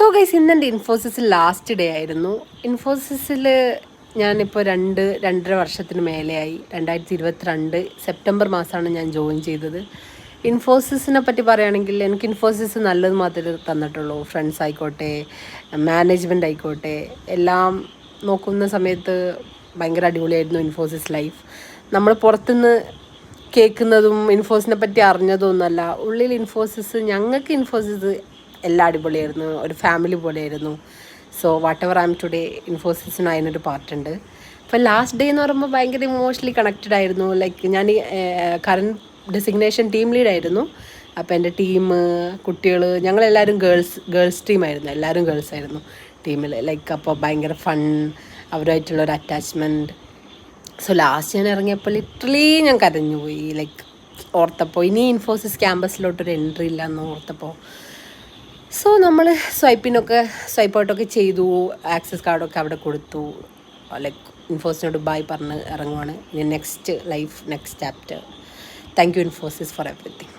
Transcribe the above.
So guys, ഇന്നെൻ്റെ ഇൻഫോസിസിൽ last day ആയിരുന്നു. ഇൻഫോസിസിൽ ഞാനിപ്പോൾ 2-2.5 വർഷത്തിന് മേലെയായി. 2022 സെപ്റ്റംബർ മാസമാണ് ഞാൻ ജോയിൻ ചെയ്തത്. ഇൻഫോസിസിനെ പറ്റി പറയുകയാണെങ്കിൽ എനിക്ക് ഇൻഫോസിസ് നല്ലത് മാത്രമേ തന്നിട്ടുള്ളൂ. ഫ്രണ്ട്സ് ആയിക്കോട്ടെ, മാനേജ്മെൻ്റ് ആയിക്കോട്ടെ, എല്ലാം നോക്കുന്ന സമയത്ത് ഭയങ്കര അടിപൊളിയായിരുന്നു ഇൻഫോസിസ് ലൈഫ്. നമ്മൾ പുറത്തുനിന്ന് കേൾക്കുന്നതും ഇൻഫോസിസിനെ പറ്റി അറിഞ്ഞതും ഒന്നുമല്ല. ഉള്ളിൽ ഞങ്ങൾക്ക് ഇൻഫോസിസ് എല്ലാം അടിപൊളിയായിരുന്നു. ഒരു ഫാമിലി പോലെയായിരുന്നു. So whatever I'm today, ഇൻഫോസിസിന് അതിനൊരു പാർട്ടുണ്ട്. അപ്പോൾ ലാസ്റ്റ് ഡേ എന്ന് പറയുമ്പോൾ ഭയങ്കര ഇമോഷണലി കണക്റ്റഡ് ആയിരുന്നു. ലൈക്ക് ഞാൻ കറണ്ട് ഡെസിഗ്നേഷൻ ടീം ലീഡായിരുന്നു. അപ്പോൾ എൻ്റെ ടീം, കുട്ടികൾ, ഞങ്ങളെല്ലാവരും ഗേൾസ് ടീമായിരുന്നു. എല്ലാവരും ഗേൾസ് ആയിരുന്നു ടീമിൽ. ലൈക്ക് അപ്പോൾ ഭയങ്കര ഫൺ, അവരുമായിട്ടുള്ളൊരു അറ്റാച്ച്മെൻറ്റ്. സോ ലാസ്റ്റ് ഞാൻ ഇറങ്ങിയപ്പോൾ ലിറ്ററലി ഞാൻ കരഞ്ഞുപോയി. ലൈക്ക് ഓർത്തപ്പോൾ ഇനി ഇൻഫോസിസ് ക്യാമ്പസിലോട്ടൊരു എൻട്രി ഇല്ലയെന്ന് ഓർത്തപ്പോൾ. സോ നമ്മൾ സ്വൈപ്പ് ഔട്ടൊക്കെ ചെയ്തു. ആക്സസ് കാർഡൊക്കെ അവിടെ കൊടുത്തു. ലൈക്ക് ഇൻഫോസിനോട് ബൈ പറഞ്ഞ് ഇറങ്ങുവാണ്. ഇനി next life, next chapter. Thank you Infosys four everything.